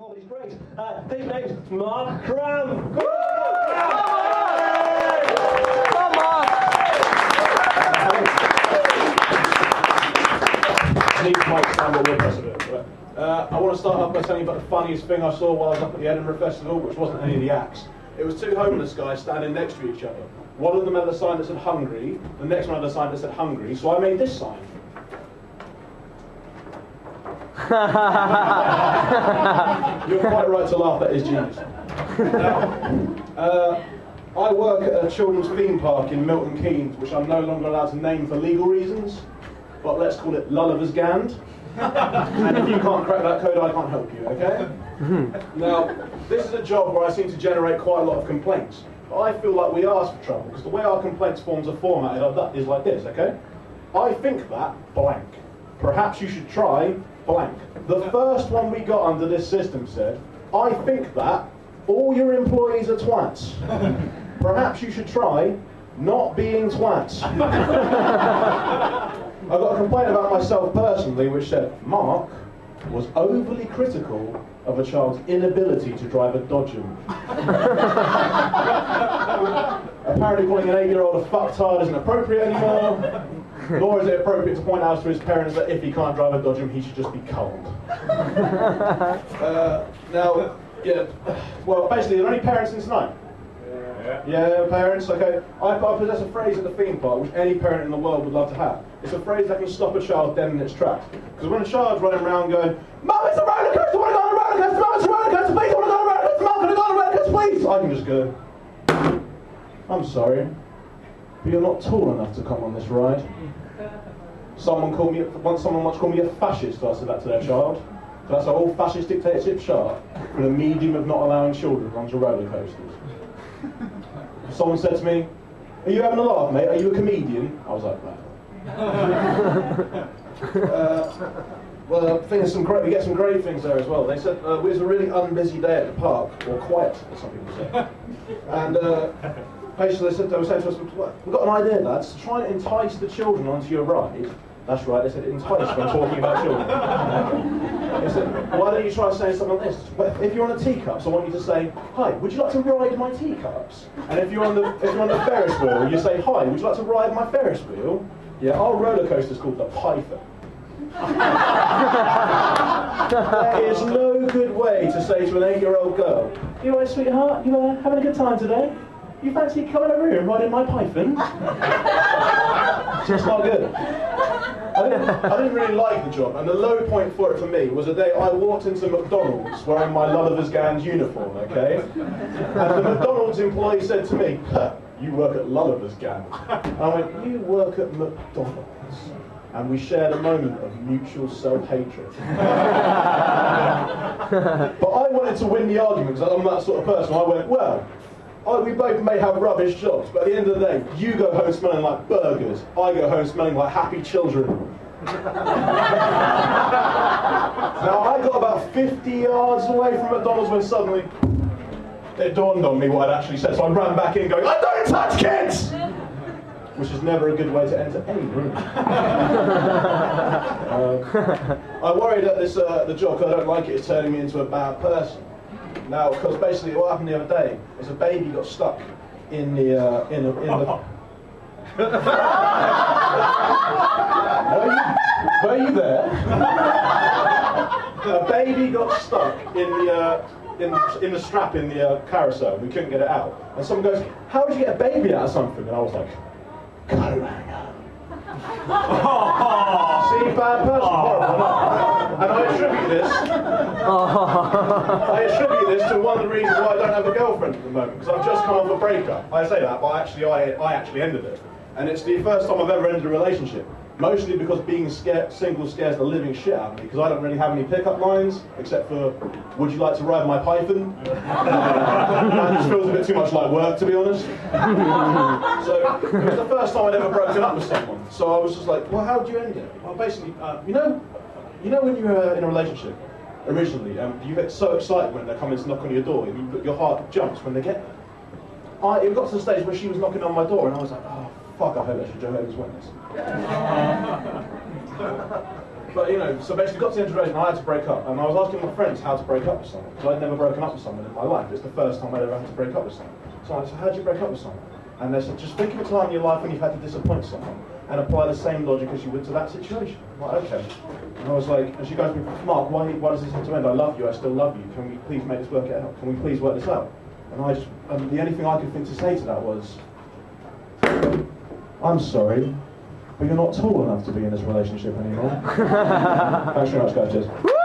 Oh, he's great. His name's Mark Cram. Come on! These might stand a little precedent. I want to start off by telling you about the funniest thing I saw while I was up at the Edinburgh Festival, which wasn't any of the acts. It was two homeless guys standing next to each other. One of them had a sign that said hungry, the next one had a sign that said hungry, so I made this sign. You're quite right to laugh, that is genius. Now, I work at a children's theme park in Milton Keynes, which I'm no longer allowed to name for legal reasons, but let's call it Lulliver's Gand. And if you can't crack that code, I can't help you, okay? Now, this is a job where I seem to generate quite a lot of complaints. But I feel like we ask for trouble, because the way our complaints forms are formatted is like this, okay? I think that blank. Perhaps you should try blank. The first one we got under this system said, I think that all your employees are twats. Perhaps you should try not being twats. I got a complaint about myself personally which said, Mark was overly critical of a child's inability to drive a Dodgem. Apparently calling an 8-year-old a fucktard isn't appropriate anymore, nor is it appropriate to point out to his parents that if he can't drive a Dodgem, he should just be cold. Now, yeah, well, basically, are there any parents in tonight? Yeah, parents, okay. I possess a phrase at the theme park which any parent in the world would love to have. It's a phrase that can stop a child dead in its tracks. Because when a child's running around going, Mum, it's a roller coaster, I want to go on a roller coaster, Mum, it's a roller coaster, please, I want to go on a roller coaster, Mum, can I go on a roller coaster, please? I can just go, I'm sorry, but you're not tall enough to come on this ride. Someone once called me a fascist, I said that to their child. So that's how all fascist dictatorship start, with a medium of not allowing children onto roller coasters. Someone said to me, are you having a laugh, mate? Are you a comedian? I was like, no. Well, I think we get some great things there as well. They said it was a really unbusy day at the park, or quiet, as some people say. And basically they were saying to us, we've got an idea, lads, to try and entice the children onto your ride. That's right, they said entice when talking about children. They said, why don't you try saying something like this? If you're on a teacups, I want you to say, hi, would you like to ride my teacups? And if you're on the Ferris wheel, you say, hi, would you like to ride my Ferris wheel? Yeah, our roller coaster's called the Python. There is no good way to say to an 8-year-old girl, you alright, sweetheart, you having a good time today? You fancy coming over here and riding my Python? It's just not good. I didn't really like the job, and the low point for it for me was the day I walked into McDonald's wearing my Lulliver's Gand uniform, okay? And the McDonald's employee said to me, you work at Lulliver's Gand. And I went, you work at McDonald's? And we shared a moment of mutual self-hatred. But I wanted to win the argument, because I'm that sort of person. I went, well, we both may have rubbish jobs, but at the end of the day, you go home smelling like burgers, I go home smelling like happy children. Now, I got about 50 yards away from McDonald's when suddenly it dawned on me what I'd actually said, so I ran back in going, I don't touch kids! Which is never a good way to enter any room. I worry that the job, because I don't like it, is turning me into a bad person. Now, because basically what happened the other day is a baby got stuck in the Were you there? A baby got stuck in the strap in the carousel. We couldn't get it out. And someone goes, how would you get a baby out of something? And I was like, coat hanger. See, bad person, horrible. And I attribute this to one of the reasons why I don't have a girlfriend at the moment, because I've just come off a breakup. I say that, but I actually ended it. And it's the first time I've ever ended a relationship. Mostly because being single scares the living shit out of me, because I don't really have any pickup lines, except for, would you like to ride my Python? That just feels a bit too much like work, to be honest. So, it was the first time I'd ever broken up with someone. So I was just like, well, how do you end it? Well, basically, you know when you're in a relationship, originally, you get so excited when they're coming to knock on your door, your heart jumps when they get there. It got to the stage where she was knocking on my door, and I was like, oh, fuck, I hope that's your Jehovah's Witness. But you know, so basically got to the end of the relationship and I had to break up. And I was asking my friends how to break up with someone. Because I'd never broken up with someone in my life. It's the first time I'd ever had to break up with someone. So I said, how do you break up with someone? And they said, just think of a time in your life when you've had to disappoint someone and apply the same logic as you would to that situation. I'm like, okay. And I was like, and she goes, Mark, why does this have to end? I love you, I still love you. Can we please make this work out? Can we please work this out? And I just, the only thing I could think to say to that was, I'm sorry, but you're not tall enough to be in this relationship anymore. Thanks very much, guys. Cheers.